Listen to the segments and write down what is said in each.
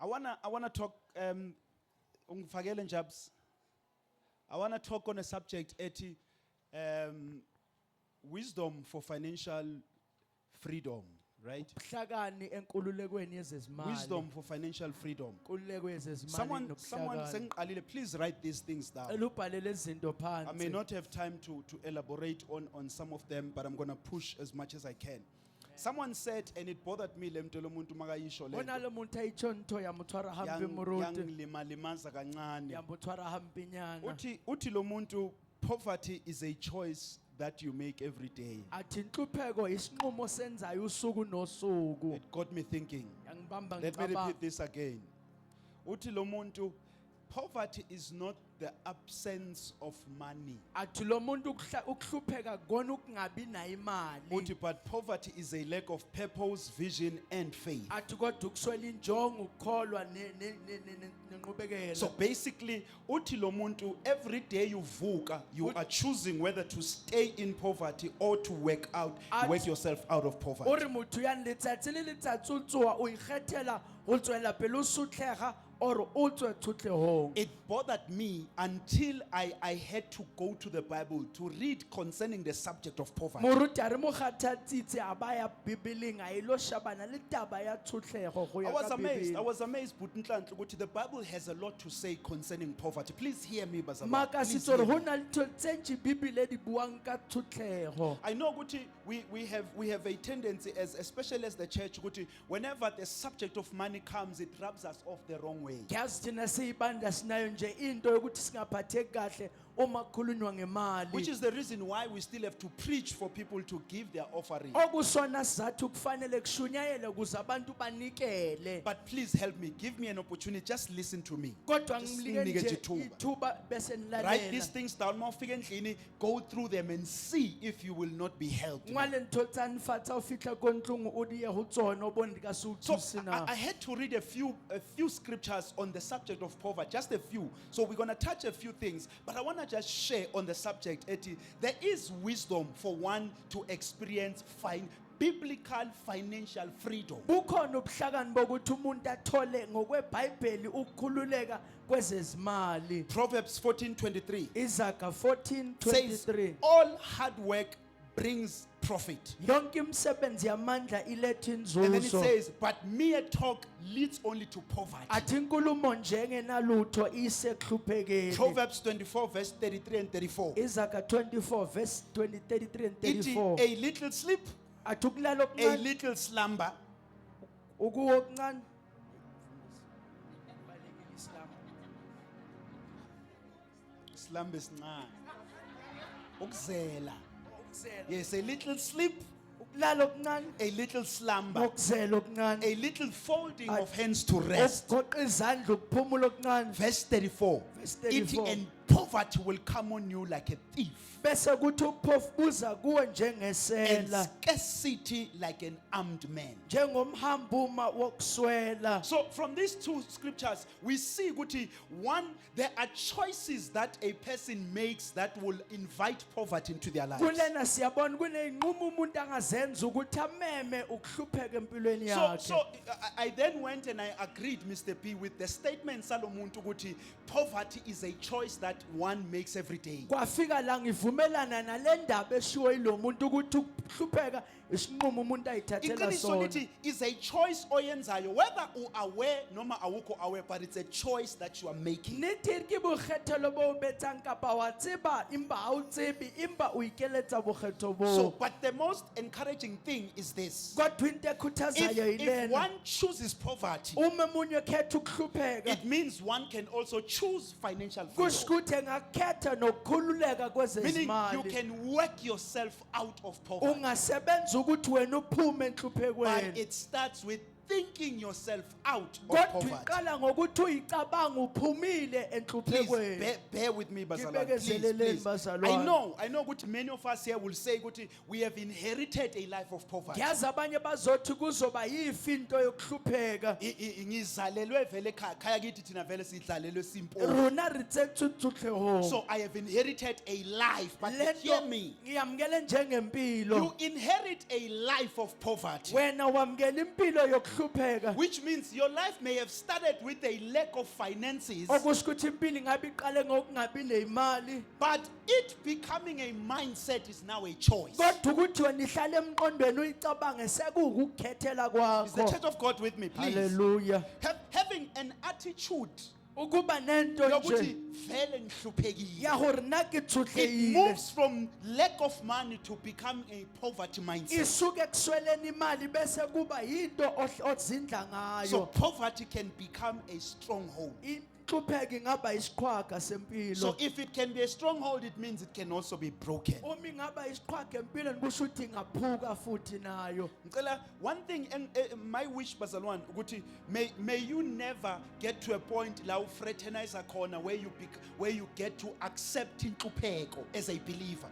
I wanna talk ungifakele Jabs. I wanna talk on a subject ethi wisdom for financial freedom, right? Ubuhlakani enkululekweni yezezimali. Wisdom for financial freedom. Inkululeko yezezimali Someone nobuhlakani. sengiqalile, please write these things down. Elubhalele izinto I may phansi. not have time to elaborate on some of them, but I'm going to push as much as I can. Someone said, and it bothered me, lemtolo muntu makayisho le Bona nto, lo muntu ayitshonto yamthwara hambi muruti. yangilimalimaza kancane. Yamthwara hambi nyana. Uthi lo muntu, poverty is a choice that you make every day. Athi inhlupheko isinqumo senzayo usuku nosuku. It got me thinking. Yangibamba Let me ngicabanga. repeat this again. Uthi lo muntu, poverty is not the absence of money. Athi lo muntu ukuhlupheka kona ukungabi nayo imali. Uthi, but poverty is a lack of purpose, vision, and faith. Athi kodwa ukuswela injongo ukukholwa nenqubekela. So basically, uthi lo muntu, every day you vuka, you are choosing whether to stay in poverty or to work yourself out of poverty. Ore motho ya letsatsi le letsatsi o tsoa o ikgethela ho tswela pele o sotlega or o tswe thotlehong. It bothered me until I had to go to the Bible to read concerning the subject of poverty. Moruti a re mo kgathatsitse a ba ya Bibeleng a ilo shabana le taba ya thotlego go I ya was ka amazed. I Bibele. was amazed. Butinhlanhla ukuthi the Bible has a lot to say concerning poverty. Please hear me, Bazalwane. Maka Please sitsore hear ho me. na le ntho tse ntši Bibele di buang ka thotlego. I know ukuthi we have a tendency, especially as the church, ukuthi whenever the subject of money comes, it rubs us off the wrong way. Yazi thina siyibanda sinayo nje into yokuthi singaphatheki kahle uma kukhulunywa ngemali. Which is the reason why we still have to preach for people to give their offering. Okusona sizathu kufanele kushunyayele ukuze abantu banikele. But please help me. Give me an opportunity. Just listen to me. Kodwa Just ngimlike nginike nje ithuba. ithuba bese Write these nilalela. things down. Mawufika endlini, go through them and see if you will not be helped. Ngwale ntho tsa nfatsa o fihla ko ntlong o di ye ho tsona o bone di ka se o So thuse na. I had to read a few scriptures on the subject of poverty, just a few. So we're going to touch a few things, but I want to just share on the subject. There is wisdom for one to experience biblical financial freedom. Bukhona ubuhlakani bokuthi umuntu athole ngokweBhayibheli ukukhululeka kwezezimali. Proverbs 14:23 Izaga says, 14:23. all hard work brings profit. Yonke imisebenzi yamandla iletha And then it inzuzo. says, but mere talk leads only to poverty. Athi inkulumo nje engenalutho isekuhluphekeni. Proverbs 24 verse 33 and 34. Izaga 24 verse 33 and Iti, 34. a little sleep, Athi ukulala a okuncane little slumber, ukuwo okuncane. slumber is ukuzela. Yes, a little sleep, Ukulala okuncane a little slumber, nokuzela okuncane. a little folding of hands to rest. Ukugoqa izandla ukuphumula okuncane. Verse 34. Verse Iti, 34. and poverty will come on you like a thief, Bese kuthi ukuphofu buza kuwe and njengesela. scarcity like an armed man. Njengomhambuma wokuswela. So from these two scriptures, we see, Guti, one, there are choices that a person makes that will invite poverty into their lives. Kulena siyabona kuneyinqumo umuntu angazenza ukuthi ameme ukuhlupheka empilweni yakhe. So I then went and I agreed, Mr. P, with the statement Salomuntu Guti, poverty is a choice that one makes every day. Kwafika la ngivumelana nalendaba eshiwo yilo muntu ukuthi ukuhlupheka isinqumo umuntu ayithathela Iqiniso sona. lithi is a choice oyenzayo, whether you are aware noma awukho aware, but it's a choice that you are making. Nithi ke bokgethelo bo betsang kapa wa tseba imba ha o tsebe imba o ikeletsa bokgetho So, bo. but the most encouraging thing is this. Kodwa into ekhuthazayo If yilena. one chooses poverty, Uma umunye ekhetha ukuhlupheka it means one can also choose financial freedom. kusho ukuthi engakhetha nokukhululeka Meaning you kwezezimali. can work yourself out of poverty. Ungasebenza ukuthi wena uphume But enhluphekweni. it starts with thinking yourself out of Kodwa poverty. iqala ngokuthi uyicabanga uphumile Please enhluphekweni. bear with me, Bazalwane. Ngibekezeleleni, Please. bazalwane. I know that many of us here will say ukuthi we have inherited a life of poverty. Ngiyazi abanye bazothi kuzoba yifi into yokuhlupheka. Ngizalelwe vele khaya kithi thina vele sidlalelwe simpo. Rona re tsetswe tsotlhego. So I have inherited a life, but Le hear nto me. ngiyamukele njengempilo. You inherit a life of poverty. Wena wamukela impilo yokuhlupheka. ukuhlupheka which means your life may have started with a lack of finances, okusho ukuthi impilo ingabe iqale ngokungabi nemali but it becoming a mindset is now a choice. kodwa ukuthi wena ihlale emqondweni uyicabange sekuwukukhethela Is the kwakho. church of God with me, please? Hallelujah. Having an attitude Ukuba nento yokuthi nje vele ngihluphekile. ya hore nna ke It tshotlehile moves from lack of money to become a poverty mindset. isuke ekusweleni imali bese kuba yinto ozindla So ngayo. poverty can become a stronghold. Inhlupheko ingaba isiqhwaga So sempilo. if it can be a stronghold, it means it can also be broken. Uma ingaba isiqhwaga empilweni kusho ukuthi ingaphuka futhi nayo. Ngicela, one thing, my wish bazalwane ukuthi may you never get to a point la fraternize khona where you get to accept inhlupheko as a believer.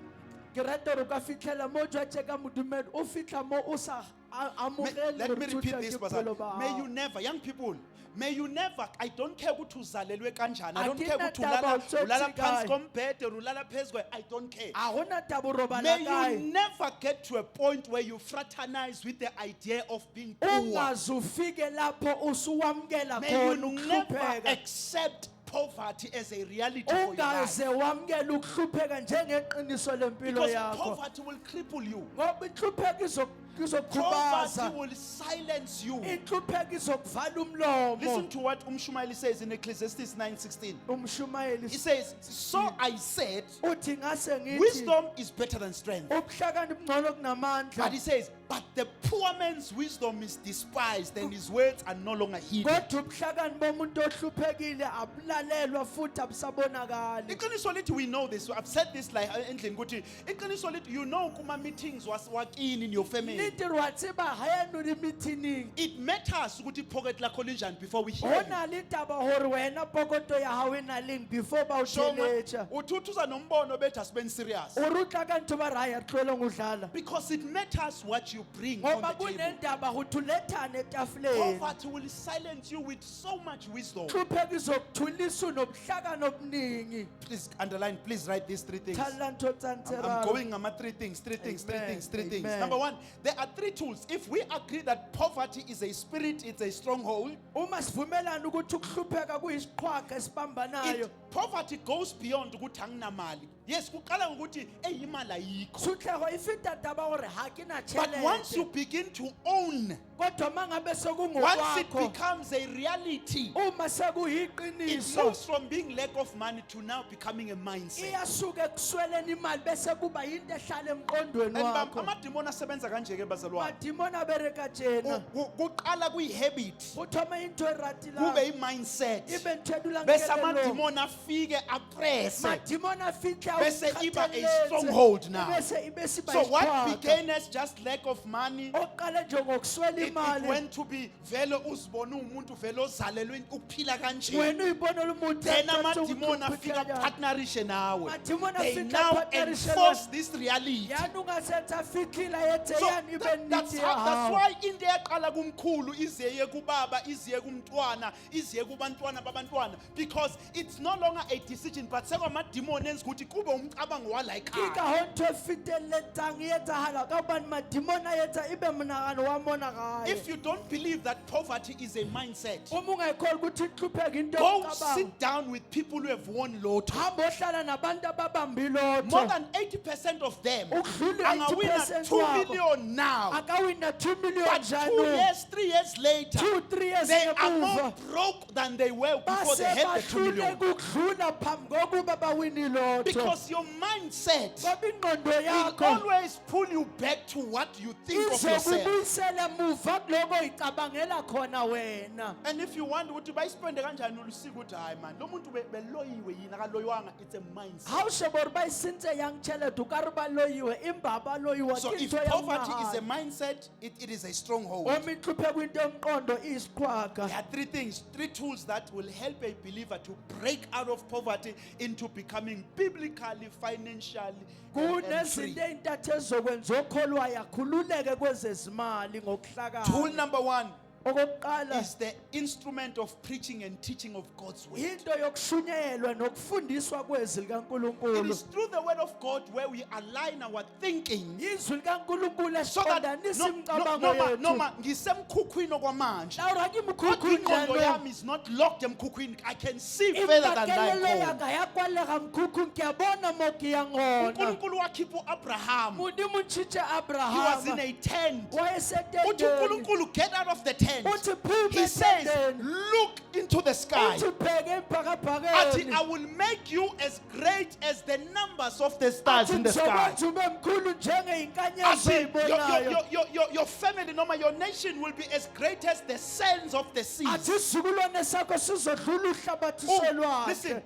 Ke rata hore o ka fitlhela mo jwetse ka modumedi o fitlha mo o sa amogele Let me hore repeat thuša this, ke bophelo ba bazalwane. May hao. you never, young people, may you never, I don't care ukuthi uzalelwe kanjani, I don't care Akina ukuthi taba ulala utswetse phansi kae. kombhede, ulala phezu kwe, I don't care. A hona taba o robala May you kae. never get to a point where you fraternize with the idea of being poor. Ungaze ufike lapho usuwamkela May khona you never ukuhlupheka. accept poverty as a reality for your life. Ungaze wamkela ukuhlupheka njengeqiniso lempilo Because yakho. poverty will cripple you. Ngoba inhlupheko Poverty izokukhubaza. will silence you. Inhlupheko izokuvala umlomo. Listen to what Shumaeli says in Ecclesiastes 9:16. Umshumayeli He says, "So I said, uthi ngase ngithi wisdom is better than strength." ubuhlakani bungcono But he kunamandla. says, "But the poor man's wisdom is despised, and his words are no longer heeded." Kodwa ubuhlakani bomuntu ohluphekile abulalelwa futhi abusabonakali. Iqiniso lithi, we know this. I've said this like endlini ukuthi iqiniso lithi, you know kuma meetings wakini in your family. Nithi rwatsiba hayenu ni meeting. It matters ukuthi pocket lakho linjani before we hear you. Hona le taba hore wena pokoto ya hao ena leng before ba o So theletša. uthuthuza nombono bethi asibe serious. O rutla ka ntho ba re ha ya tloleng o dlala. Because it matters what you bring on Ngoba the table. kunendaba ukuthi ulethane etafuleni. Poverty will silence you with so much wisdom. Hlupheka izokuthulisa unobuhlakani obuningi. Please underline, please write these three things. Thalla ntho tsa I'm ntseraro. going on three things. Amen. Number one, there are three tools. If we agree that poverty is a spirit, it's a stronghold, Uma sivumelana ukuthi ukuhlupheka kuyisiqhwaga esibambanayo. poverty goes beyond ukuthi anginamali. Yes, kuqala ngokuthi imali ayikho. Sutlego e feta taba hore ha ke na But once you tjhelete. begin to own, Kodwa uma ngabe once it sekungokwakho, becomes a reality, uma it sekuyiqiniso, moves from being lack of money to now becoming a mindset. iyasuka ekusweleni imali bese kuba yinto ehlala emqondweni And wakho. amadimoni asebenza kanje ke bazalwane. Madimoni abereka tjena. Kuqala kuyi-habit, Uthoma into kube eratila. i-mindset. Ibe ntho edula Bese nkelelong. amadimoni afike apresse. Madimoni afitla Bese iba a ukukhathaletse. stronghold now. Ibese siba So what isiqhwaga. began as just lack of money, Oqale nje ngokuswela it imali. went to be vele uzibona umuntu vele ozalelwe ukuphila kanje. Wena uyibona umuntu Then ethatha amadimoni afika ukuhlupheka. partnerishe nawe. Madimoni They afika now partnerishe enforce nawe. this reality. Yani ungasetha fihlile yethe So yani ibe that's nithi that's yahawo. why into yaqala kumkhulu iziye kubaba iziye kumntwana iziye kubantwana babantwana, because it's no longer a decision but sekwamadimoni enza ukuthi kube umcabango wala Ke ekhaya. ka ho ntho e fetelletsang e etsahala ka hobane madimoni a etsa ebe monagano wa mona gae. If you don't believe that poverty is a mindset, Uma ungayikholwa ukuthi inhlupheko into go yokucabanga. sit down with people who have won lotto. Hamba ohlala nabantu ababambe More ilotho. than 80% of them Ukudlula angawina 80% 2 wabo. million now, Akawina 2 million but 2 njalo. years 3 years later 2-3 years they are more ngemuva. broke than they were before Base they had the 2 bahlule million. ukudlula phambi kokuba bawina ilotho. Because your mindset Ngoba ingqondo will yakho always pull you back to what you think of yourself. izokubuyisela muva kuloko icabangela khona wena. And if you wonder ukuthi bayispende kanjani ulusiko ukuthi hayi man lo muntu beloyiwe yini akaloyiwanga, it's a mindset. Ha o sheba hore ba isentse yang tjhelete o ka re ba loyiwe empa ba loyiwa So ke if ntho ya poverty is a monagano. mindset, it is a stronghold. Uma inhlupheko into yomqondo iyisiqhwaga. There are three things, three tools that will help a believer to break out of poverty into becoming biblically, financially, and free. Kunezinto ey'ntathu ezizokwenza okholwayo akhululeke kwezezimali Tool ngokuhlakana. number one, okokuqala is the instrument of preaching and teaching of God's word. into yokushunyelwa nokufundiswa kwezwi It likaNkulunkulu. is through the word of God where we align our thinking Izwi likaNkulunkulu so that esiqondanisa imicabango yethu. noma ngisemkhukhwini okwamanje. Lawura ke Kodwa mkhukhu ingqondo njalo. yami is not locked emkhukhwini. I can see further than that. Impakelelo yaka yakwalega mkhukhu ngiyabona mo ke yangona. uNkulunkulu wakhipha uAbraham. Modimo ntshitse He was in Abraham. a tent. Uthi Wayesetendeni. uNkulunkulu get out of the tent. Uthi phuma He says, etendeni. look into the sky. Uthi bheke Athi, emphakabhakeni. I will make you as great as the numbers of the stars in the sky. Athi ube mkhulu njengeinkanyezi Athi, oyibonayo. your family, noma your nation will be as great as the sands of the seas. Athi isizukulwane sakho sizodlula uhlabathi Listen, solwandle.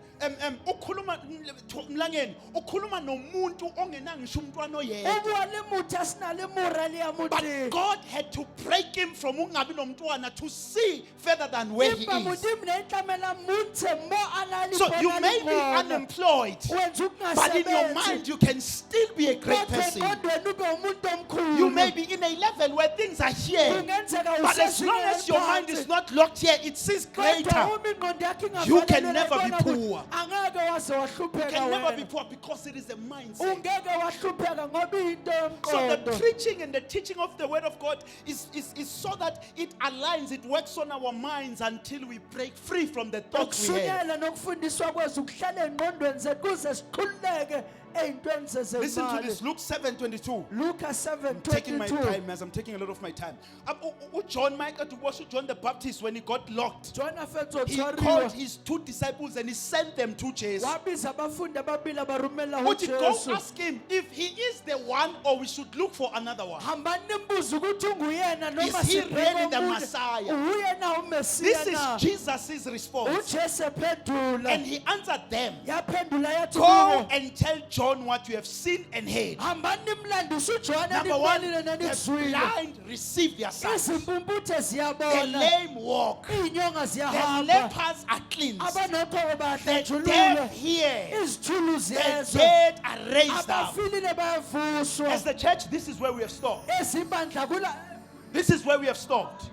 ukhuluma mlangeni, ukhuluma nomuntu ongenangisho umntwana oyedwa. Ubuwale muthi asinale morali But yamuthi. God had to break him from ungabi nomntwana to see further than where he Impa is. modimo nentlamela munthe mo alali So you bona may be likhona. unemployed, Wenza but in your ukungasebenzi. mind you can still be a great Kodwa person. engqondweni ube umuntu omkhulu. You may be in a level where things are here, Kungenzeka but as long as your mind is not locked here, it sees greater. Kodwa uma ingqondo yakho You can ingafanele never be ibona ukuthi poor. angeke waze You wahlupheka can never be wena. poor because it is a mindset. Ungeke wahlupheka ngoba into So the yomqondo. preaching and the teaching of the word of God is so that it aligns, it works on our minds until we break free from the thoughts we have. Ukushunyela nokufundiswa kwezwi kuhlala engqondweni zethu kuze siqhuleke ey'ntweni Listen to zezemali. this, Luke 7:22. Luka Taking my 7:22. time as I'm taking a lot of my time. John Michael to worship John the Baptist when he got locked. Jona fetso He called tshwariwa. his 2 disciples and he sent them to Jesus. Wabiza abafundi ababili abarumela ho Would you go Jesu. ask him if he is the one or we should look for another one? Hambani nimbuze ukuthi unguyena noma Is he sibheke really the omunye. Messiah? Uyena uMesiya This na. is Jesus' response. uJesu ephendula. And he answered them, Yaphendula yathi go kubo, and tell John what you have seen and heard. hambani nimlandise uJona Number one, nibonile the nanikuzwile. blind receive their sight. Izimpumputhe The ziyabona. lame walk. Iy'nyonga The ziyahamba. lepers are cleansed. Abanokhobe The bahlatshululwe. deaf hear. Izithulu The ziyezwa. dead are raised up. Abafilile bayavuswa. As the church, this is where we have stopped. Ezibandla kula This is where we have stopped.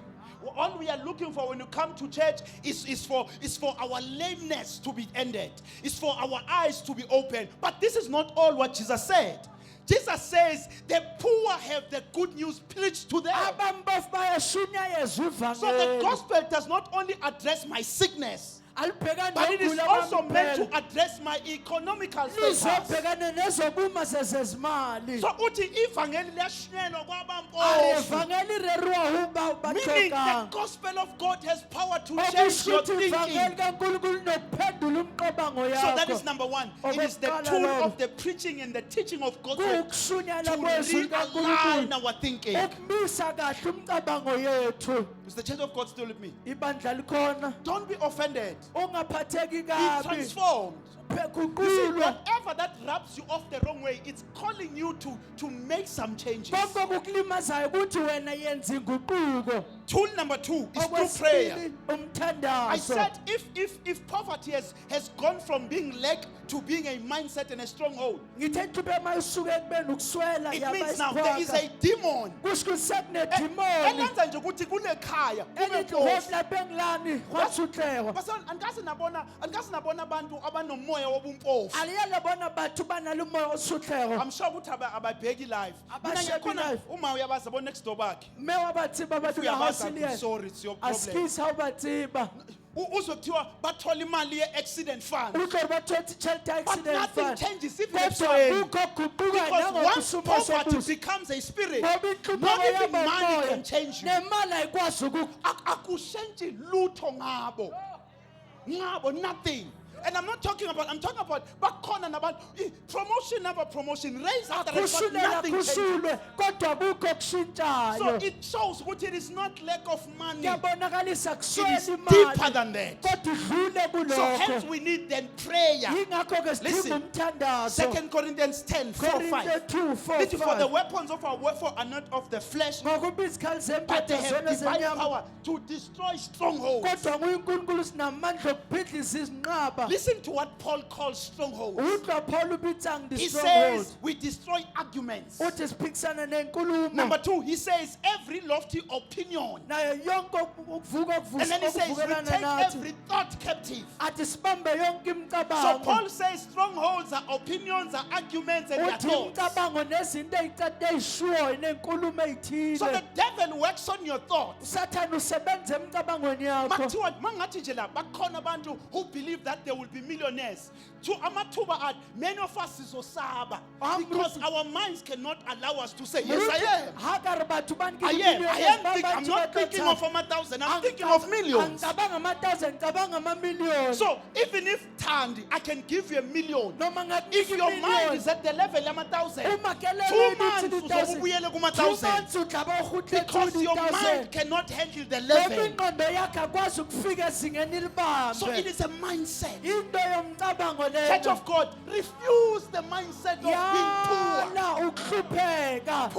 All we are looking for when you come to church is for our lameness to be ended. It's for our eyes to be open. But this is not all what Jesus said. Jesus says the poor have the good news preached to them. abampofu bayashunyayezwa So the ivangeli. gospel does not only address my sickness, Alibhekani but it is nokugula also kwami meant to kuphela. address my economical status. Lizobhekana nezokuma zezezimali. So uthi ivangeli liyashunyelwa Ari kwabampofu. ivangeli reriwa uba Meaning the bathokanga. gospel of God has power to change Okusho your ukuthi ivangeli thinking. kaNkulunkulu linokuphendula umqobango So that is yakho. number one. It is the Okokuqala tool lolo. of the preaching and the teaching of God's word Kuwukushunyela to kwezwi realign likaNkulunkulu. our thinking. Ukumisa kahle umcabango yethu. Is the church of God still with me? Ibandla likhona. Don't be offended. Ungaphatheki Be kabi. transformed. You see, Guqulwe. whatever that rubs you off the wrong way, it's calling you to make some changes. Konke okukulimazayo ukuthi wena yenza inguquko. Tool number 2 is through prayer. Okwesibili I umthandazo. said if poverty has gone from being lack to being a mindset and a stronghold, Ngithe nhluphe mayisuke ekubeni ukuswela it yaba means now there is isikhwaka. a demon. Kusho ukuthi sekunedimoni. Elenza nje ukuthi kunekhaya Elithi kunempofu. hofu lapha engilani kwasuhlekwa. Basana angikaze nabona abantu abanomoya wobumpofu. Aliyele bona bathu banalo umoya osuhlekwa. I'm sure ukuthi ababheki live. Mina Abashebi ngikhona live. uma uyabaza bo next door bakhe. Mme wabathiba If bathi uyabaza lahasiliye. sorry it's your problem. Asikisa ubathiba. Uzothiwa bathola imali ye-accident fund. Uhlori bathothi child But accident nothing fund. changes if Kodwa it's kukho guquka because once nangokusuma poverty sobuso. becomes a spirit, Ngoba not inhlupho even yaba money umoya. can change you. Nemali ayikwazi Akushentshi lutho ngabo nothing. And I'm talking about bakhona nabantu promotion number promotion raise after raise, but akushulela nothing changes. kushulwe kodwa kukho So kushintshayo. it shows what it is not lack of money. Kuyabonakalisa It is kuswela deeper imali. than that. Kodwa idlule So hence kulokho. we need then prayer. Yingakho ke Listen, sidinga umthandazo. 2 Corinthians 10, 4, 5. Korinte 2, 4, Listen, for the 5. weapons of our warfare are not of the flesh, Ngokuba izikhali but they zempetha have zona divine zenyama. power to destroy strongholds. Kodwa nguNkulunkulu sinamandla okuphidlisa izinqaba. Listen to what Paul calls strongholds. utlwa Paul o bitsang He di-stronghold. says we destroy arguments. Uthi siphikisana nenkulumo. Number 2, he says every lofty opinion. Nayo yonke ukuvuka And then he says we okuvukelana take nathi. every thought captive. Athi sibambe yonke So imicabango. Paul says strongholds are opinions, are arguments, and their Uthi thoughts. imicabango nezinto ey'cade ey'shuwo nenkulumo So the ey'thile. devil works on your thoughts. Usathane usebenza emicabangweni yakho. Makuthiwa mangathi nje la bakhona abantu who believe that they will be millionaires. To amathuba at many of us sizosaba because our minds cannot allow us to say yes I am. Hakare batho ba nke I am thinking, I'm not thinking of 1,000, I'm thinking of millions. Angicabanga ama-thousand, ngicabanga ama-million. So even if Tandi, I can give you 1 million. Noma ngakunika If your mind i-million, is at the level of 1,000, uma kelelo 2 ithi months di-thousand, uzobuyele 2 kuma-1,000 months utlaba ukhutle because your mind 2,000. cannot handle the Ngoba level. ingqondo yakho akwazi ukufika ezingeni So it libambe. is a mindset. Into yomcabango Church lena. of God, refuse the mindset of being poor. Yala ukuhlupheka.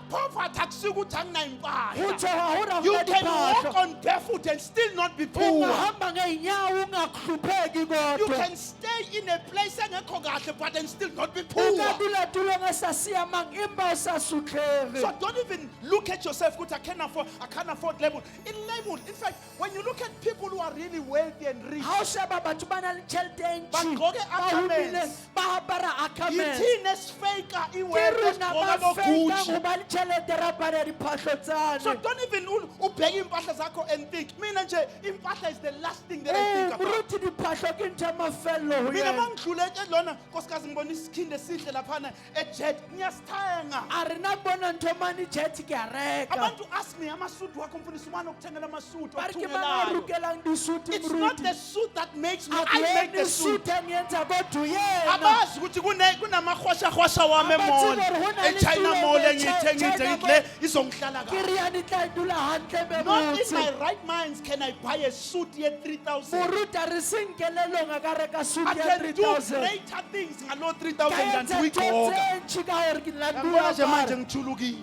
Poverty akusuke ukuthi anginayimpahla. Uthi awuna You vula can walk diphahlo. on barefoot and still not be poor. Ungahamba ngey'nyawo ungahlupheki You kodwa. can stay in a place engekho kahle but and still not be poor. Ungadula-dula ngesasiyamang imba usasutlheri. So don't even look at yourself, good, I can't afford label. In fact, when you look at people who are really wealthy and rich, Ha o sheba batho ba nang le tjhelete e ntjhi, Bagqoke ba humileng, Ackermans. ba apara Ackermans. yithini esifaka Ke iwena rona esigqoka ba fake-ang boGucci. ho ba le tjhelete re apara diphahlo So tsane. don't even ubheke impahla zakho and think, mina nje impahla is the last thing that I think about. Moruti diphahlo ke ntho ya mafello ho Mina yena. mangidluleke lona nkosikazi ngibona isikhindi esihle laphana ejet ngiyasithenga. A re na bona ntho mane jet ke a reka. Abantu ask me amasudu wakho mfundisi umane ukuthengela amasudu Ba re ke bana okuthungelayo. rukelang disuti It's not moruti. the suit that makes me, I make the Akuyena suit. isuti engiyenza kodwa uyena. Abazi ukuthi kunamahwasha wami Abathi emall gore ho na le eChina tulo mall e engiyithengile China ngithi le mall. izongihlala Ke kahle. riane tla dula hantle be Not in botse. my right minds can I buy a suit ye 3,000. Moruta re senkelelong a ka reka I suti ya can do 3,000. greater things ngalo Ka 3,000 than etsa ntho uyigqoka. tse ntjhi ka hore ke la Yabona nje manje dula ngithulukile.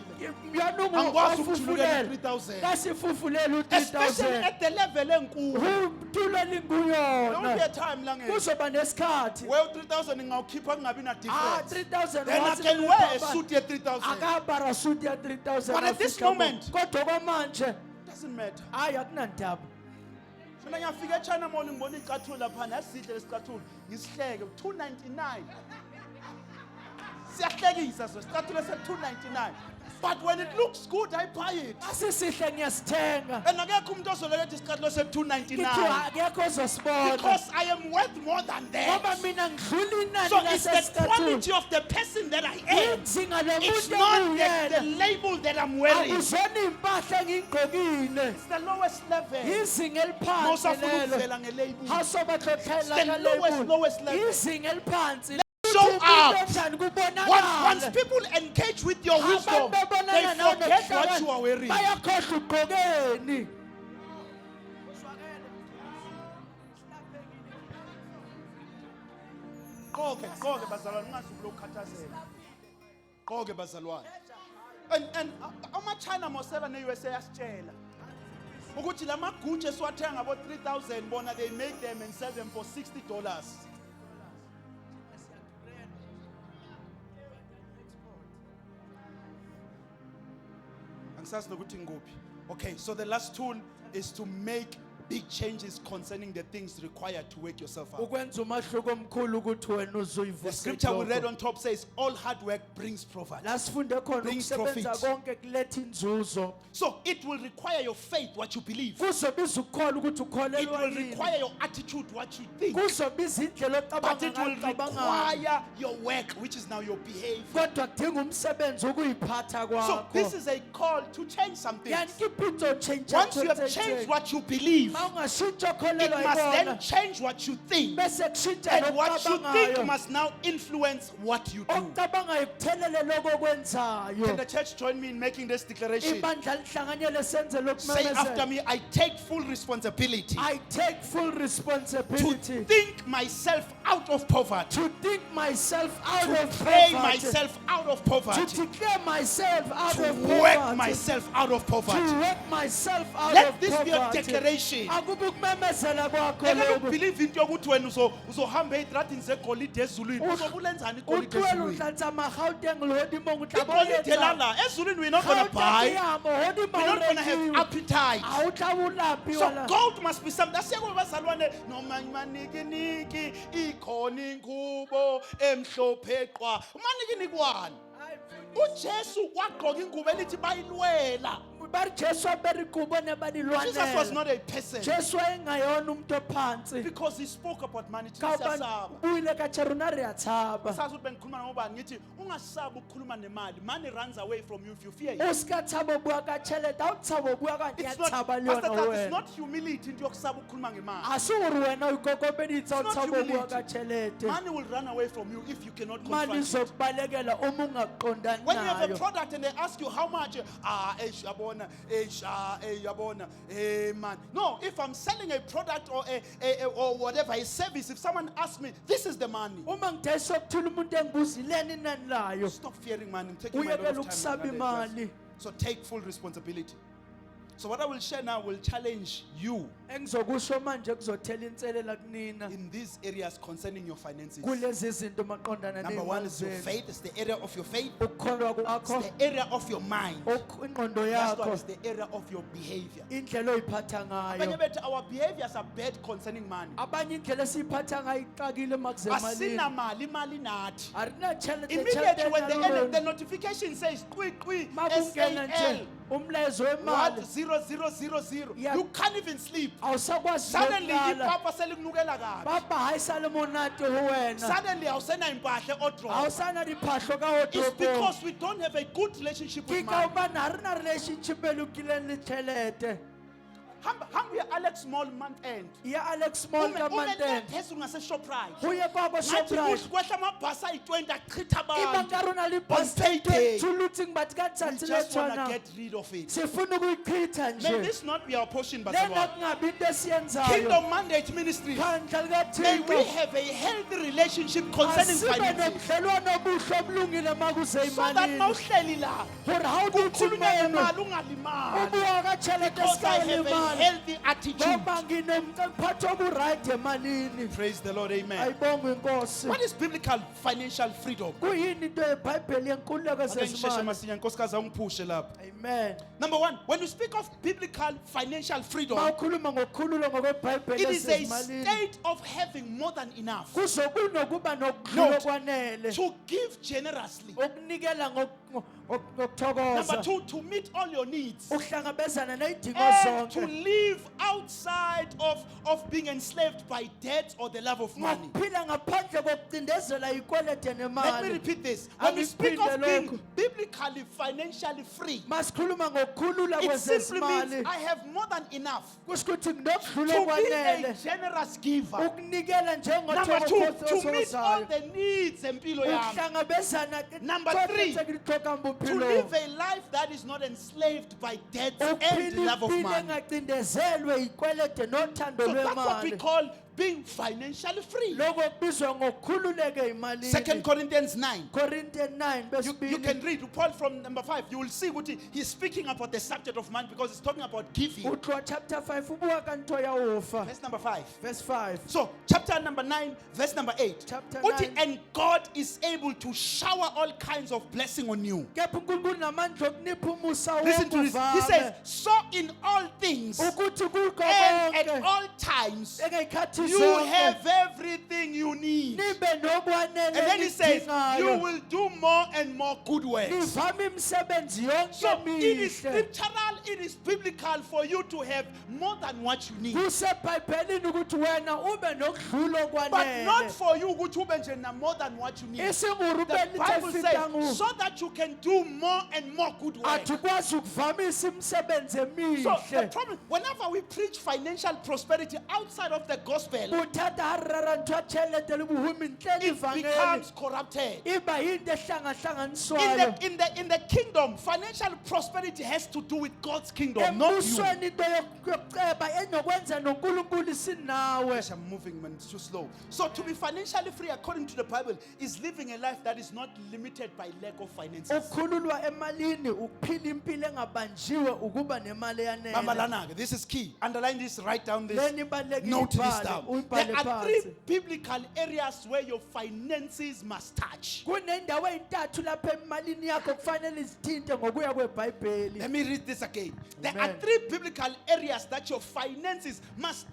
yanong o Angikwazi ukujululela fufulele 3,000. ka se fufulele Especially u-3,000 at the level enkulu. ho tulo There will be linguyona a time la ngeke. kuzoba nesikhathi Well 3,000 ngawukhipha kungabi na difference. 3,000 Then I once can le wear a phapano. suit ye 3,000. Aka apara suti ya 3,000 But at this afika mo. moment- kodwa kwamanje Doesn't matter. hayi akunandaba. Mina ngiyafika eChina mall ngibona icathulo laphana yasihle lesicathulo ngisihleke 299. Siyahlekisa so isicathulo se 299. But when it looks good I buy it. asisihle ngiyasithenga And akekho umuntu ozoleka ethi isicathulo se kithi 299 akekho ozosibona because I am worth more than ngoba that. mina ngidlula inani So it's the lasesicathulo. quality of the person that I am. Izinga It's lomuntu not the engiyena label that I'm wearing. akuzona impahla engiyigqokile It's the lowest level. izinga eliphansi Mawusafuna lelo ukuvela ngelabel. ha soba tlotlhela The ka lowest level. izinga eliphansi Show out. njani Once kubonakala people engage with your wisdom, abantu they babonana nawe forget what nokuhlakana, you are wearing. bayakhohlwa ugqokeni Gqoke bazalwane ungazubula ukukhathazela. Gqoke bazalwane. And ama-China mosela ne-USA yasitshela ukuthi lama Gucci esiwathenga ngabo 3,000 bona they make them and sell them for $60. Angisazi nokuthi ngikuphi. Okay, so the last tool is to make big changes concerning the things required to wake yourself up. ukwenza umahluko omkhulu ukuthi wena The scripture we read uzoyivusa on top says, all hard work brings profit. la sifunde khona Brings ukusebenza profit. konke kuletha inzuzo So it will require your faith, what you believe. kuzobiza ukukholwa ukuthi It ukholelwa will yini require your attitude, what you think. kuzobiza indlela But ocabanga it will ngayo ocabangayo require your work, which is now your behavior. kodwa kudinga umsebenzi ukuyiphatha So this kwakho is a call to change something. yani ke ipitso change Once you have changed what you believe, ma ungashintsha it okholelwa must then yikona change what you think. bese kushintsha And what you think nokucabangayo must now influence what you do. okucabangayo kuthelele lokho Can okwenzayo the church join me in making this declaration? ibandla lihlanganyele senze Say after lokumemezela me, I take full responsibility I take full to responsibility think myself out of poverty, to think myself out to of pray poverty, myself out of to poverty, declare myself out to of work poverty, myself out of to poverty. work myself out Let of this be a poverty. declaration. Akube ukumemezela kwakho I lokho. don't believe into yokuthi wena uzohamba ey'tradini zegolide ezulwini. Uzobulenzani igolide Utlwele ezulwini? utlatsa magauteng lehodimo go tla Igolide boletsa. lala ezulwini we're not going to Gauteng buy. ke yamo, hodimo We're not o going to have rekiwe. appetite. Ha o tla bolapi So wala. gold must be something. Asiyekho bazalwane noma manikiniki ikhona ingubo emhlophe qwa. Umanikinikwane. uJesu wagqoka ingubo elithi bayilwela. Ba re Jesu a apere kobo ne ba di Jesus was lwanela. not a person Jesu engayona umuntu ophansi. because he spoke about money. Ka Thina hobane siyasaba. o ile ka tjhe rona re a tshaba. Sazi ukuthi bengikhuluma ngobani ngithi ungasabi ukukhuluma nemali. Money runs away from you if you fear it. O ska tshaba ho bua ka tjhelete, ha o tshaba ho bua ka ya It's not, tshaba le Pastor yona Tat, ho it's wena. not humility into yokusaba ukukhuluma ngemali. A se gore wena o ikokobeditse o It's not tshaba ho bua humility. ka tjhelete. Money will run away from you if you cannot Mali confront it. zokubalekela o mong a qondane When you have a nayo. product and they ask you how much, yabona, yabona, man. No, if I'm selling a product or whatever, a service, if someone asks me, this is the money. Uma ngidayisa okuthula umuntu engibuzileni inani layo. Stop fearing money. I'm taking my lot Uyekela of time. ukusaba and other imali. So take full responsibility. So what I will share now will challenge you Engizokusho manje kuzothela inselela kunina in these areas concerning your finances. kulezi zinto maqondana Number one is your nezimali. faith. It's the area of your faith. Ukukholwa kwakho, It's the area of your mind. ingqondo Last one yakho, is the area of your behavior. indlela oyiphatha Abanye ngayo. bethu, our behaviors are bad concerning money. Abanye indlela esiyiphatha ngayo ixakile makuze Asina emalini. mali, imali nathi. Arina tjhelete, Immediately tjhelete when engalona. the notification says Makungena SAL, nje umlezo what wemali 0000, Yeah. you can't even sleep. awusakwazi Suddenly nokulala. ipapa selinukela kabi. Papa hayisale monate ho wena. Suddenly awusena impahla odrop. Awusana diphahlo ka It's wardrobe. because we don't have a good relationship Ke with ka money. hobane ha rena relationship e lokileng le tjhelete. Hambe ya Alex Mall month end. Ya Alex Small ka Manten. Phezulu ngase-Shoprite. Ho ye kwa ba Ngathi Shoprite. kwehla amabhasi ayi-20 achitha Iba abantu. ka rona le On bus payday. thulutsing but ka We tsatsi le just want to tshwanang. get rid of it. Sifuna ukuyichitha May nje. this not be our portion, Le Bazalwane. ngakungabi into esiyenzayo. Kingdom Mandate Ministry. Phandle May we likaThixo. have a healthy relationship concerning Asibe finances. nobudlelwano obuhle obulungile makuze So that imalini. mawuhleli la, Hore ha o dutse kukhulunywe mono, ngemali ungalimali. ubua ka tjhelete Because I ska have a lemali. healthy attitude. Ngoba nginomphatho oburight emalini. Praise the Lord, amen. Ayibonge inkosi. What is biblical financial freedom? Kuyini into yeBhayibheli yenkululeko Ake ngisheshe sezimali? masinya, nkosikazi angiphushe lapha. Amen. Number one, when you speak of biblical financial freedom, Mawukhuluma ngokukhululwa ngokweBhayibheli it is a esezimalini. state of having more than enough Kuzokunokuba nokudlula Note, okwanele. to give generously. Ukunikela Number ngokuthokoza. two, to meet all your needs. Ukuhlangabezana nezidingo And to zonke. live outside of being enslaved by debt or the love of money. Ngokuphila ngaphandle kokucindezela ikwelete Let me nemali. repeat this. When we speak of Angiphinde being lokhu. biblically financially free, Masikhuluma ngokukhulula it simply means kwezezimali. I have more than enough Kusho ukuthi nginokudlula to be a okwanele. generous giver. Ukunikela Number two, to meet all njengothokozayo. the needs empilo yami. Ukuhlangabezana Number konke three, engikuhlokang To buphilweni. live a life that is not enslaved by debt and the love of Ukuphila impilo money. engacindezelwe ikwelete nothando So that's what we lwemali. call being financially free. Lokho kubizwa ngokukhululeka emalini. 2 Corinthians 9. Corinthians 9 verse You 2. can read Paul from number 5. You will see what he's speaking about the subject of money because he's talking about giving. Utlwa chapter 5 ubua ka ntho ya ofa. Verse number 5. Verse 5. So, chapter number 9, verse number 8. Chapter Uthi, 9. and God is able to shower all kinds of blessing on you. Kepha uNkulunkulu namandla okunipha umusa Listen to this. He says, wokuvame. so in all things Ukuthi kukho and at konke all times engayikhathi you zonke have everything you need. nibe nokwanele And then he says, you enidingayo. will do more and more good works. Nivame imisebenzi So yonke it is mihle. scriptural, it is biblical for you to have more than what you need. KuseBhayibhelini ukuthi wena ube nokudlula But not okwanele. for you ukuthi ube nje na more than what you need. Isinguru The ube Bible lithe says, fitangu. so that you can do more and more good work. Athi ukwazi ukuvamisa imisebenzi So the emihle. problem, whenever we preach financial prosperity, outside of the gospel, bothata ha re rera ntho ya tjhelete le bohumi ntle le it evangeli becomes corrupted. e ba yinto ehlangahlanganiswayo In the kingdom, financial prosperity has to do with God's kingdom, not you. embusweni into yokuceba enokwenza nonkulunkulu sinawe Gosh, I'm moving, man. It's too slow. So to be financially free, according to the Bible, is living a life that is not limited by lack of finances. ukukhululwa emalini ukuphila impilo engabanjiwe ukuba nemali eyanele Mamalana, this is key. Underline this, write down this. leni ibalulekile Note this ibhale, down. uyibhale There are three phansi. biblical areas where your finances must touch. kunendawo ey'ntathu lapho emalini yakho kufanele izithinte ngokuya kwebhayibheli Let me read this again. There are Amen. three biblical areas that your finances must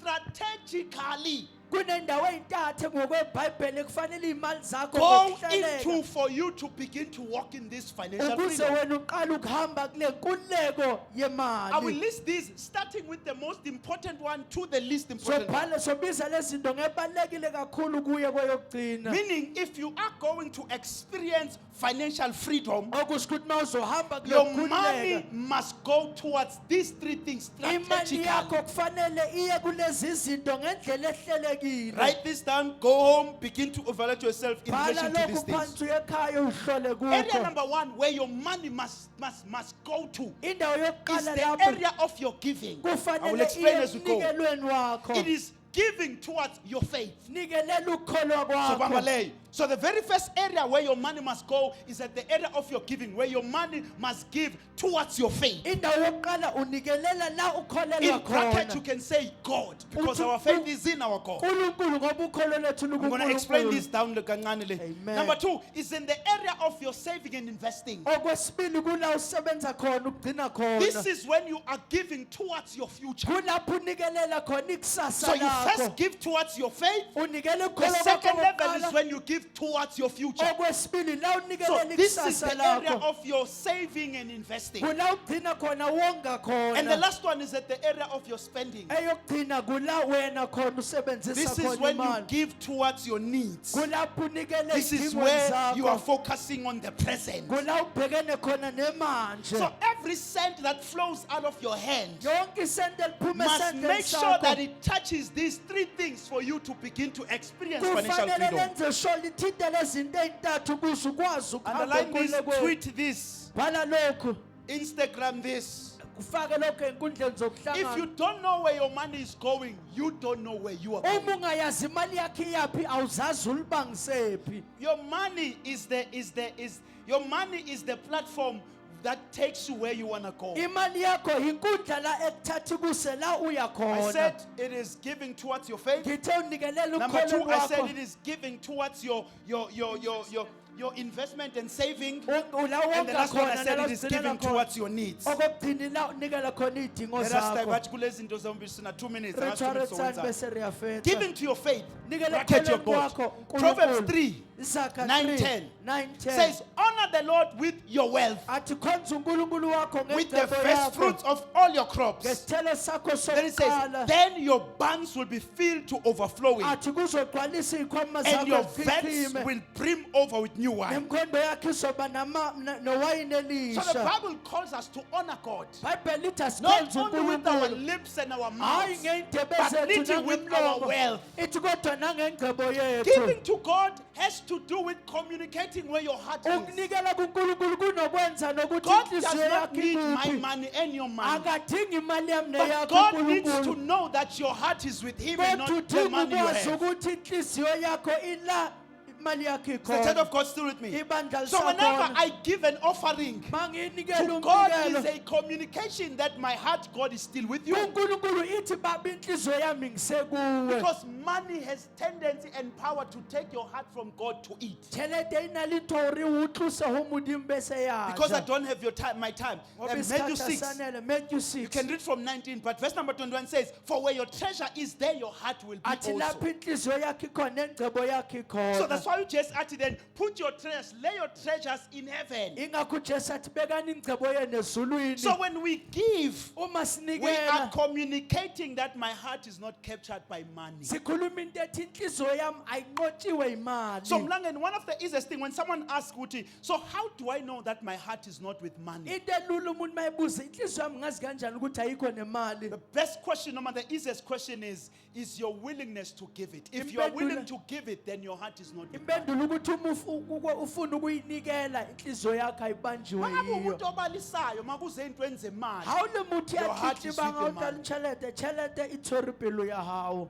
strategically kunendawo ey'ntathu ngokwebhayibheli kufanele iy'mali zakho go ngokuhleleka into for you to begin to walk in this financial ukuze freedom. wena uqale ukuhamba kule nkululeko I will yemali list these, starting with the most important one to the least important one. sobhale sobiza lezi zinto ngebalulekile kakhulu kuye kweyokugcina Meaning, if you are going to experience financial freedom, okusho ukuthi uma uzohamba kule your nkululeko money must go towards these three things imali strategically. yakho kufanele iye kulezi zinto ngendlela ehlelekile Write this down, go home, begin to evaluate yourself in bhala relation to these lokhu things. phansi uye ekhaya uhlole Area kukho number one where your money must go to indawo is yokuqala the lapho area of your giving. I will kufanele explain iye as we go. emnikelweni wakho It is giving towards your faith. nikelela ukukholwa So, kwakho Bambalei. So the very first area where your money must go is at the area of your giving, where your money must give towards your faith. indawo yokuqala unikelela la ukholelwa In bracket, you khona can say God, because Uthi- our faith is in our God. uNkulunkulu ngoba ukholo lwethu I'm going to explain lukuNkulunkulu this down. Kancane. Amen. Number two is in the area of your saving and investing. okwesibili kula usebenza khona ukugcina This khona is when you are giving towards your future. kulapho unikelela khona ikusasa So you first lakho give towards your faith. unikele The ukukholwa second kwakho level is kokuqala when you give towards your future. okwesibili la So unikelela this is ikusasa the area lakho of your saving and investing. kula ugcina khona wonga And the khona last one is at the area of your spending. eyokugcina kula wena khona usebenzisa This is khona when you imali give towards your needs. kulapho unikele This is izidingweni where you are zakho focusing on the present. kula ubhekene khona nemanje So every cent that flows out of your hand yonke isente liphume must esandleni make sure that sakho it touches these three things for you to begin to experience financial kufanele freedom. lenze sure lithinte lezi zinto ey'ntathu ukuze ukwazi ukuhamba Underline this, enkululekweni. tweet this, bhala lokhu Instagram this. kufake lokhu ey'nkundleni If you zokuhlangana don't know where your money is going, you don't know where you are uma going. ungayazi imali yakho iyaphi awuzazi ulibangisephi Your money your money is the platform that takes you where you want to go. imali yakho yinkundla la ekuthatha kuse la uya I said khona it is giving towards your faith. ngithe unikelela Number two, ukholweni I said wakho it is giving towards your investment and saving. la And the wonga last one I khona said nala it is ugcinela giving khona towards your needs. okokugcina la unikela khona iy'dingo Let us zakho divert kulezi zinto zombili sina 2 minutes. re Angazi 2 minutes tshwaretsane sokwenza. bese re a fetsa Giving to your faith. nikele Bracket your ekholweni God. kwakho Proverbs uNkulunkulu. 3 Isakha 9, 3, 10 9, 10 says, honor the Lord with your wealth, athi khonza uNkulunkulu wakho with the ngengcebo first yakho fruits of all your crops. ngesithelo sakho Then it says, sokuqala then your barns will be filled to overflowing, athi kuzogcwalisa iy'khwama and your zakho vats ziqime will brim over with new wine. nemkhombo yakho izoba nowayini So the elisha Bible calls us to honor God, bhayibheli lithi not asikhonze only with our uNkulunkulu lips and our hayi mouths, ngey'ndebe but zethu literally with our nangemlomo wealth. ithi kodwa nangengcebo yethu Giving to God has to do with communicating where your heart is. ukunikela kuNkulunkulu kunokwenza nokuthi God does inhliziyo not yakho need my ikuphi money and your money. akadingi imali yami But neyakho God needs to uNkulunkulu know that your heart is with Him and kodwa not the udinga money you ukwazi have. ukuthi inhliziyo yakho ila imali yakho Is the church ikhona of God still with me? ibandla So whenever lisakhona I give an offering ma ngiyinikela to God, is umnikelo a communication that my heart, God, is still with you. uNkulunkulu ithi baba inhliziyo yami ngisekuwe Because money has tendency and power to take your heart from God to eat. tšhelete e na le tori o tlose ho modimo bese ya Because I don't have your time, my time. Matthew 6. Matthew You 6 can read from 19, but verse number 21 says, for where your treasure is, there your heart will be athi also. lapho inhliziyo yakho ikhona engcebo yakho So that's ikhona why you just asked then, put your treasures, lay your treasures in heaven. ingakho ujesu athi bekani ingcebo yenu ezulwini So when we give, uma we are sinikela communicating that my heart is not captured by money. sikhuluma into ethi inhliziyo yami ayinqotshiwe imali So Mlangeni, one of the easiest thing when someone asks Kuti, so how do I know that my heart is not with money? into elula umuntu mayibuza inhliziyo yami ngazi kanjani ukuthi ayikho nemali The best question, no matter the easiest question is is your willingness to give it. If you are willing to give it, then your heart is not divided. impendulo ukuthi uma ufuna ukuyinikela inhliziyo yakho ayibanjiwe Mangabe yiyo. umuntu obalisayo makuze into enzemali. Ha o le motho ya Your heart is tletlebang with ha the o tla money. le tjhelete, tjhelete e tshwere pelo ya hao.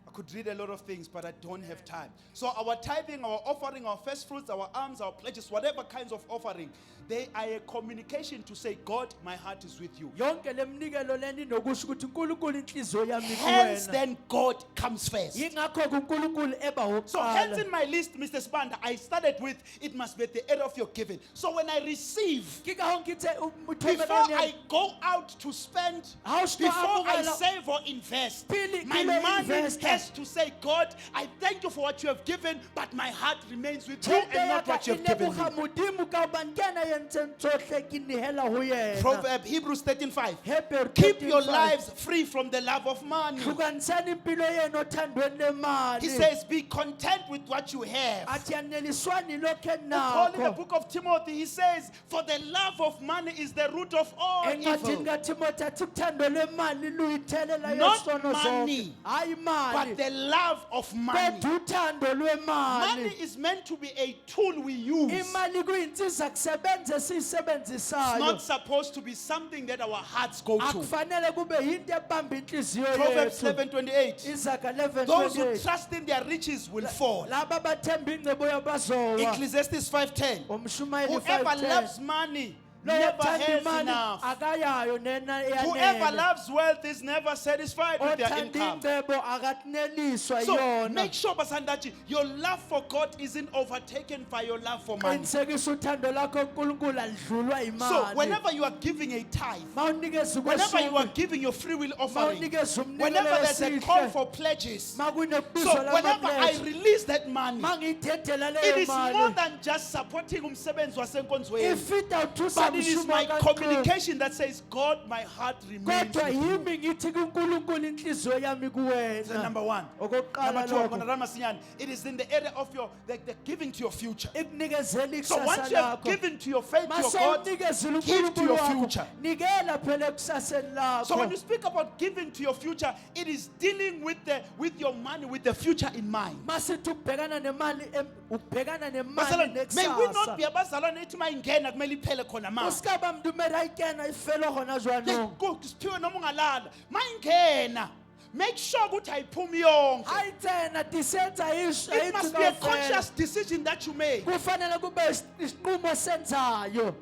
I could read a lot of things, but I don't have time. So our tithing, our offering, our first fruits, our alms, our pledges, whatever kinds of offering, they are a communication to say, God, my heart is with you. Yonke lemnikelo leni nokusho ukuthi uNkulunkulu inhliziyo yami Hence, kuwena. then God comes first. Yingakho ke uNkulunkulu eba So hence wokuqala. in my list, Mr. Spanda, I started with, it must be at the area of your giving. So when I receive, Ke ka hoo ngithe before I go out to spend, Ha o ska before I amogela- save or invest, Pele my ke lo money investa. has to say, God, I thank you for what you have given, but my heart remains with you Tjhelete and ya not ka what you e have given me. leboga Modimo ka hobane ke yena ya entseng tsohle ke nehela ho yena. Proverb Hebrews 13:5. Hebrew Keep your 13:5. lives free from the love of money. Hlukanisani impilo yenu othandweni lemali. He says, be content with what you have. Athi aneliswani lokho Paul in the enakho. book of Timothy, he says, for the love of money is the root of all Encwadini evil. kaTimothy athi uthando lwemali luyithelela Not yesono money, zonke. Hayi But imali. the love of money. Kodwa uthando Money lwemali. is meant to be a tool we use. Imali kuyinsiza kusebenza It's esiyisebenzisayo. not supposed to be something that our hearts go to. Akufanele kube yinto ebamba inhliziyo Proverbs yethu. 11:28. Izaga Those who 11:28. trust in their riches will fall. Laba bathemba ingcebo yabazowa. Ecclesiastes 5:10. Umshumayeli Whoever 5:10. loves money Lo never othanda has imali enough. akayayo nena Whoever eyanele. loves wealth is never satisfied with their Othanda income. ingcebo akaneliswa So yona. make sure, Basandachi, your love for God isn't overtaken by your love for money. Qinisekisa uthando lakho kuNkulunkulu alidlulwa So imali. whenever you are giving a tithe, Mawunikeza whenever you are ukwesumi, giving your free will offering, mawunikeza umnikelo whenever there's a wesihle, call for pledges, makunebizo so whenever I lamapledge, release that money, mangiyithethela it leyo is more mali. than just supporting umsebenzi wasenkonzweni, Ifita uthusa but it is umshumo my kaNkulunkulu. communication that says, God, my heart remains Kodwa with you. yimi ngithi kuNkulunkulu inhliziyo yami That's kuwena. number one. Okokuqala Number two, I'm lokho. gonna run masinyane. It is in the area of your the giving to your future. Ikunikezela So once ikusasa you have lakho. given to your faith, to your Mase God, unikezela give to uNkulunkulu your wakho. future. Nikela phela ekusaseni So when lakho. you speak about giving to your future, it is dealing with your money, with the future in mind. Masithi ukubhekana nemali ukubhekana nemali Bazalwane, may we not be nekusasa. abazalwane ethi mayingena kumele iphele khona manje. Usikaba mntumere ayikena ifelo khona jwanong. Siphiwe noma ungalala. Mayingena, make sure ukuthi ayiphumi yonke. Ayithena disenza isho It must be a conscious decision that you make. kufanele kube isinqumo senzayo.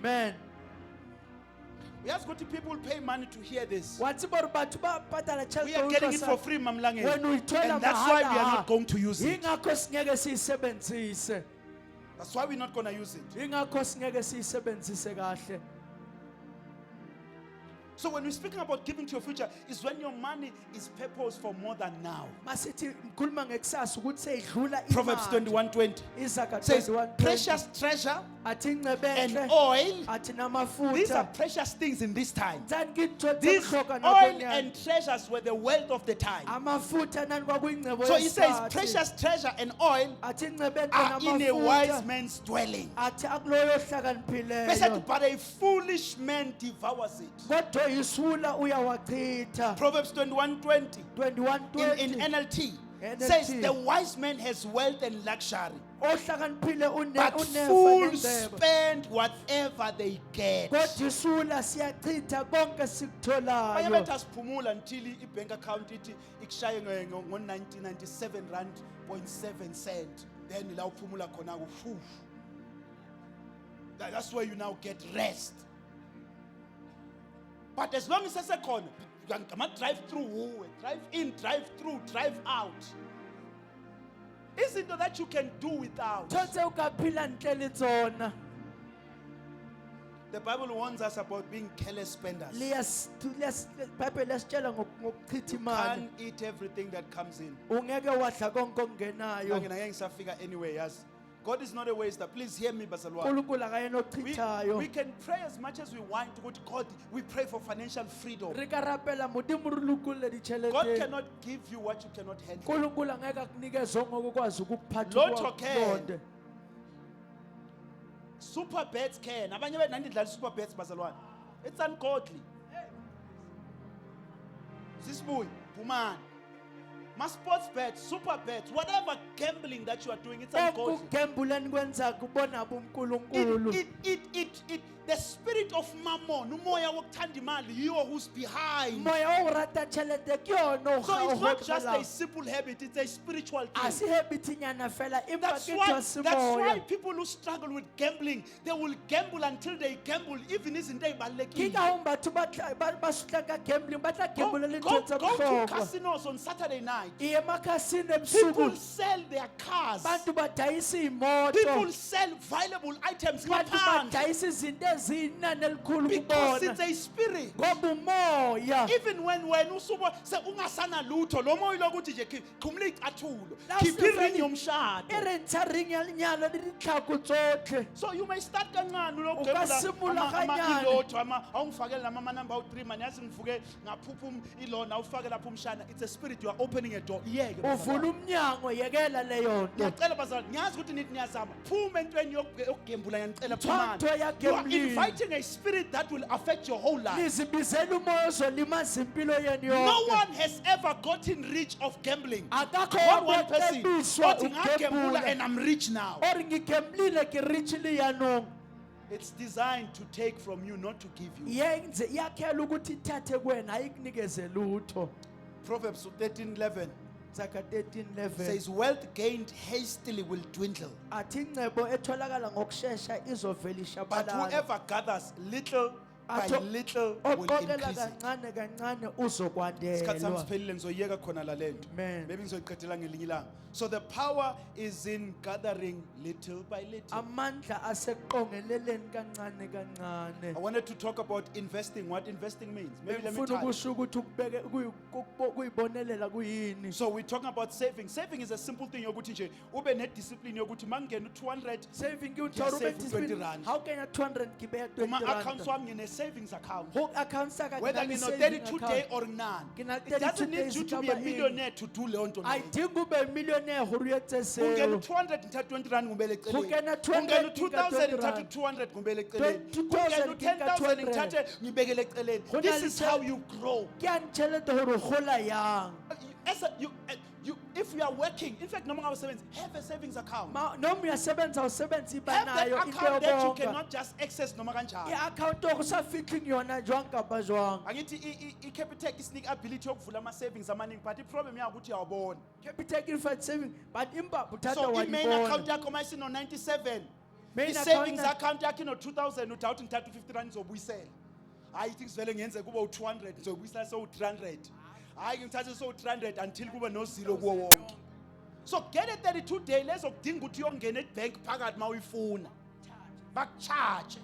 Man, Uyazi ukuthi people pay money to hear this. wathi bor batho ba patala We are getting it for tjhelete free, Mamlangeni. wena uyithola And that's why we are mahala. not going to use it. Ingakho singeke siyisebenzise. That's why we're not going to use it. Ingakho singeke siyisebenzise kahle. So when we're speaking about giving to your future, is when your money is purposed for more than now. Masithi ngikhuluma ngekusasa ukuthi seyidlula Proverbs imali. 21:20 Izaga says, 21:20. precious treasure Athi and ingcebenhle oil. athi These are namafutha. precious things in this time. Zani ngitho These tsemhloka oil nakhona. and treasures were the wealth of the time. Amafutha nani kwakuyingcebo So he says, yesikhathi. precious treasure and oil Athi ingcebenhle are in a wise namafutha. man's dwelling. Athi akuloyo They said, hlakaniphileyo. but a foolish man devours it. Kodwa yisula uyawachitha. Proverbs 21:20 21:20. in NLT NLT. says, the wise man has wealth and luxury, Ohlakaniphile but unefa fools nengcebo. spend whatever they get. Kodwa isula siyachitha konke Abanye sikutholayo. bethi asiphumula until i-bank account ithi ikushaye ngo-1997 rand 0.7 cent. Then la uphumula khona ku. That's where you now get rest. But as long as sesekhona, ngama drive through, drive in, drive through, drive out. Isn't that you can do without? Thotse ukaphila ntle le tsona. The Bible warns us about being careless spenders. Bible lesitshela ngokuchitha imali. Can't eat everything that comes in. Ungeke wadla konke okungenayo. Ngeke ngisafika anyway, yes. God is not a waster. Please hear me, Bazalwane. uNkulunkulu akayena We ochithayo. can pray as much as we want to God. We pray for financial freedom. Re ka rapela modimo re lokolle God ditjhelete. cannot give you what you cannot handle. uNkulunkulu angeke akunikeze ongokwazi ukuphatha Lotto can. ukulonde. Super bets can. Abanye bethu nandidlala super bets, Bazalwane. It's ungodly. Sisibuyi. Bumani. Ma sports bets, super bets, whatever gambling that you are doing, it's ungodly. ukugembula nikwenza kubona bunkulunkulu. The spirit of mammon, umoya wokuthanda imali, yiwo who's behind. Moya o rata chelete ke yona So it's not just a simple habit, it's a spiritual thing. Asi habit nyana fela impa That's ke why semoya. people who struggle with gambling, they will gamble until they gamble, even izinto Ke ezibalulekile. ka hom batho ba sutla ka gambling ba tla Go gambula le to ntho tsa bohlokwa. casinos on Saturday night. Iye makasine People ebusuku sell their cars. bantu badayisa imoto. People sell valuable items. Bantu ngaphandle. badayisa izinto ezinani elikhulu Because kubona. it's a spirit. Ngoba umoya. Even when usubo se ungasana lutho lo moya lokuthi nje qhumule icathulo That's khipha the iring very- yomshado. Irentering ya lenyalo le ditlhako tsotlhe. So you may start kancane Ukasimula kancane. ilotho awungifakele nama number awu3 man yazi ngivuke ngaphupha ilona awufake lapho umshana. It's a spirit, you are opening a door. Yeke Uvula umnyango yekela leyo nto. ngiyacela bazali ngiyazi ukuthi nithi niyazama phuma entweni yokugembula ngiyacela Thonto ya phumani. You are gambling. inviting a spirit that will affect your whole life. Nizibizela umoya ozolimaza impilo yenu No yonke. one has ever gotten rich of gambling. Akakho Not one person. owacebiswa Othi ngagembula ukugembula. and I'm rich now. Or ngigemblile ke richly yanong. It's designed to take from you, not to give you. Yenze yakhela ukuthi ithathe kuwena ayikunikeze lutho. Proverbs 13:11 Tsaka 13:11. says, wealth gained hastily will dwindle, Athi ingcebo etholakala ngokusheshsha izovela but ishabalala. whoever gathers little by Atho- little will Oqokela increase it. kancane kancane Isikhathi sami uzokwandelwa. siphelile ngizoyiyeka khona la lento. Amen. Maybe ngizoyiqedela ngelinye ilanga. So the power is in gathering little by little. Amandla aseqongeleleni kancane kancane. I wanted to talk about investing, what investing means. Maybe let me Ngifuna try. ukusho ukuthi ukubeke kuyibonelela kuyini. So we're talking about saving. Saving is a simple thing yokuthi nje ube ne discipline yokuthi mangena 200 Saving Ngiyasave uthola 20 rand. how can 200 ngibeya 20 kuma accounts rand. wami ngine savings account. Ho account saka Whether ngina ngino saving 32 account. day or none. Ngina It doesn't 32 need days you to be a kapa millionaire to do leyo nto. ayidingi ube millionaire hore uyetse Ungena seo. 200 ngithatha 20 rand ngibele eceleni. Ungena 200 Ungena 2000 ngithatha ngithatha 200 ngibele eceleni. 2000 Ungena 10000 ngithathe ngibekele eceleni. Hona This le is how you grow. Ke a ntšhelete hore o gola yang. If you are working, in fact, noma ngasebenzi, have a savings account. Noma uyasebenza usebenza iba Have that nayo into account that you yobonga. cannot just access noma kanjani. I-account okusafihli kuyona jwang kapa jwang. Angithi iCapitec isinika ability yokuvula ama savings amaningi, but iproblem yakho ukuthi uyawubona. Capitec ilifat saving but imba uthatha So i-main account wayibona. yakho mayisino 97. Main I-savings account- account yakho ino 2000 udawuthi ngithatha 50 rand ngizobuyisela. Hayi ithi ngivele ngenze kube u200 ngizobuyisela so u300. Hayi ngithathe so u300 until kube no zero kuwo wonke. So get a 32 day lezokudinga ukuthi uyongena ebank phakathi mawuyifuna. Bakucharge.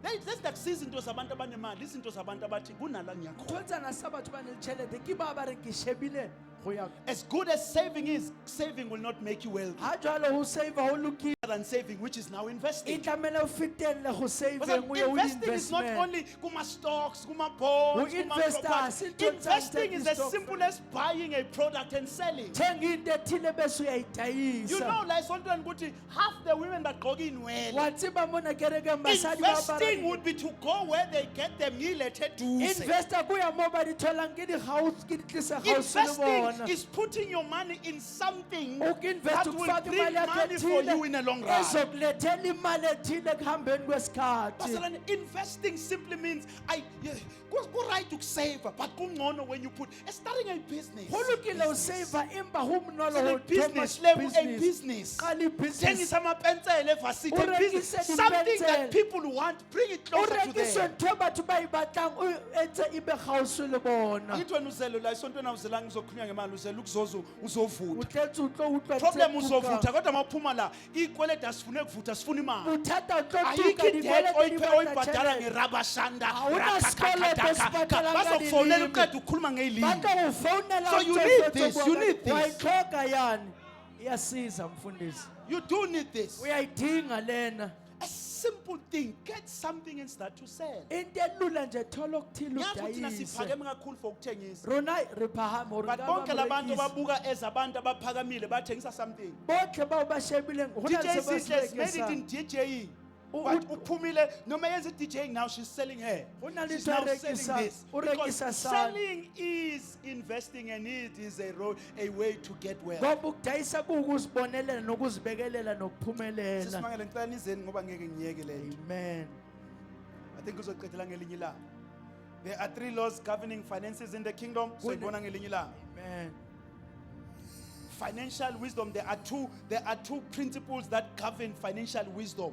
Let's nakusiza into zabantu abanemali, izinto zabantu abathi kunala ngiyakhona. Tonza na sabathu banelitšhelete ke ba ba reng ke shebile go ya. As good as saving is, saving will not make you wealthy. Ha jwale ho save ho lokile. Than saving, which is now E investing. tlamela o fetelle go Because saving o ye o investing is not investment. only kuma stocks, kuma bonds, Ho kuma investa, property. si ntho tsa Investing is as stock. simple as buying a product and selling. Thenga into ethile bese You know, uyayidayisa. like sometimes ukuthi half the women that go in well. Wa tseba mona kerekeng basadi ba Investing apara would be to go where they get the meal at duze. investor ko ya mo ba di tholang ke di house ke di tlisa house le bona. Investing is putting your money in something O ke invest that will ukufaka bring imali yakho money for you in a long run. ezokulethela imali ethile kuhambeni kwesikhathi. Pastor, investing simply means right to save, but kungcono when you put starting a business. Go lokile o save empa ho monolo Starting ho a business level, a business. Qala Thengisa business. amapensela evasithi, O a business, rekise something that dipensele. people want, bring it O closer to rekise them. ntho batho ba e batlang o etse ibe gausu le bona. Angithi wena uzelo la isontweni awuzelanga uzokhulunywa ngemali uzela ukuzozo O uzovutha. tletse o tlo utlwa Problem tse uzovutha kuka. kodwa mawuphuma la ikweleta asifune kuvutha sifuna imali. Bothata o tlo Ayikho tuka idebt dikwelete di batla oyibhadala tjhelete. ngerabashanda Awuna sikoloto esibhadala bazokufonela ngalilimi. uqeda ukhuluma ngeyilimi. Batla go founela So you ntho need tse this, tse you bona. need this. Wa itlhoka yani. Iyasiza mfundisi. You do need this. Uyayidinga lena. A simple thing, get something and start to sell. Into elula nje thola okuthile Ngiyazi ukuthi thina udayise. siphakeme kakhulu for ukuthengisa. Rona re phahama hore But ka bonke ba labantu morekisi. babuka as abantu abaphakamile bathengisa something. Botlhe bao ba shebileng ho na le DJ se ba se Sihle made it rekisang. in DJing. But uphumile noma yenza DJing now, she's selling hair. She's now selling this. Because selling is investing and it is a way to get wealth. ngoba ukudayisa kuwukuzibonelela nokuzibekelela nokuphumelela. Sisimangele ngicela nizeni ngoba ngeke ngiyeke le nto. Amen. I think uzoqedela ngelinye ilanga. There are 3 laws governing finances in the kingdom. So ibona ngelinye ilanga. Amen. Financial wisdom, there are two principles that govern financial wisdom,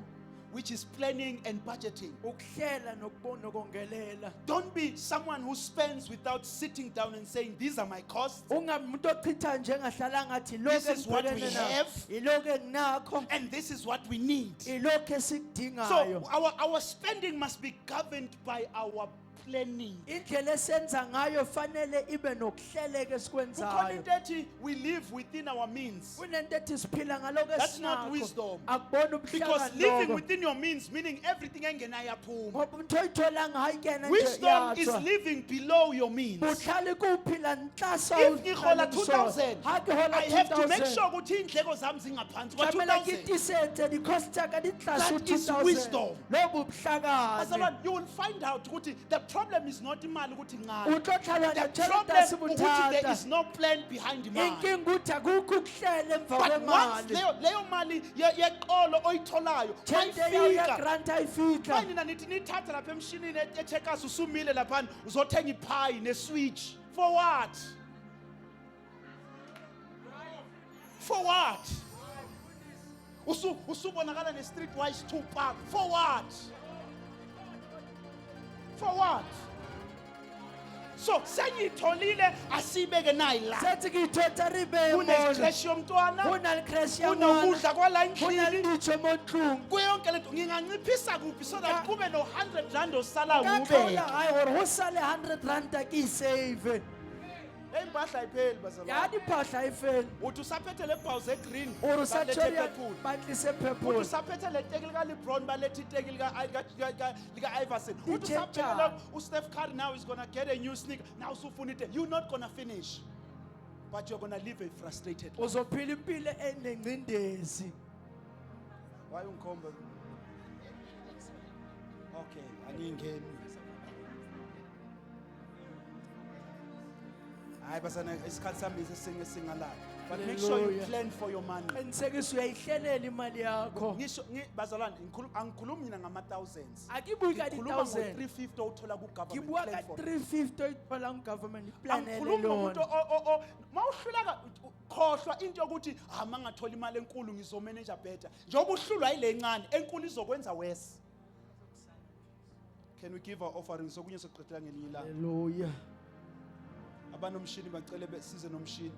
which is planning and budgeting. Ukuhlela nokongelela. Don't be someone who spends without sitting down and saying, these are my costs Ungamuntu ochitha nje engahlala ngathi This lokho is what we engibhekene nakho, have. ilokho enginakho, and this is what we need. ilokho esikudingayo. So our spending must be governed by our planning. Indlela esenza ngayo fanele ibe nokuhleleka Kukhona esikwenzayo. into ethi we live within our means. Kunento ethi siphila ngalokho That's not esinakho. wisdom. Akubona Because ubuhlakani living lokho. within your means, meaning everything engenayo aphuma. Ngoba umuntu oyitholanga hayikena nje Wisdom is yathwa. living below your means. Buhlali kuphila nhlasa If ngihola 2,000, Ha ke hola I have to make 2,000. sure ukuthi indleko zami zingaphansi kwa Tlamela 2,000. ke tisetse di-cost tsaka di tlase ho That is 2,000. wisdom. Lobu buhlakani. Bazalwane, you will find out ukuthi the problem is not imali ukuthi O ngani. tlo tlhalanya The tjhelete problem ha se ukuthi there bothata. is no plan behind imali. Inkinga ukuthi akukho ukuhlela emva But once kwemali. leyo mali yeqolo oyitholayo Tjhelete yayo ya mayifika, grant ayifika. manje nina nithi nithathe lapha emshinini echeckers usumile lapha uzothenga ipie neswitch. For what? For what? Usubonakala ne-streetwise 2 park. For what? For what? So sengiyitholile asibeke nayi la. Sethi ngiyithetha ribe emona. Kune-crash yomntwana, Kunal-crash kunokudla kwala endlini. kunalitsho emotlung. Kuyonke lento nginganciphisa kuphi so that kube no 100 rand osala Ka ngubeke. tlhola hayi gore ho sale 100 ranta ke isave. Hey impahla ayipheleli Ya bazalwane. diphahla ayifeli. Uthi usaphethe le bhawuze green Ore balethe usathoriya purple. batlise Uthi purple. usaphethe le teki lika LeBron balethe iteki lika Iverson. Uthi DJ usaphela uSteph Curry now is going to get a new sneaker. Now usufuna ite. You're not going to finish. But you're going to live a frustrated life. Uzophila impilo enengcindezi. Why ungikhomba? Okay, angingeni. Hayi basana isikhathi sami singalayo. But make sure you Hallelujah. plan for your money. Qinisekisa uyayihlelela imali yakho. Ngisho bazalwane angikhulumi mina ngama-thousands. Akibuyi ka Ngikhuluma di-thousand. ngo-350 othola ku-government Ngibuka ka plan for. 350 oyithola ngugovernment iplanele Angikhulumi ngomuntu lona. mawuhluleka khohlwa into yokuthi mangathola imali enkulu ngizomanage better. Njengoba uhlulwa yile ncane enkulu izokwenza worse. Can we give our offerings sokunye sokuqedela ngelinye ilanga? Hallelujah. Abanomshini bacele besize nomshini.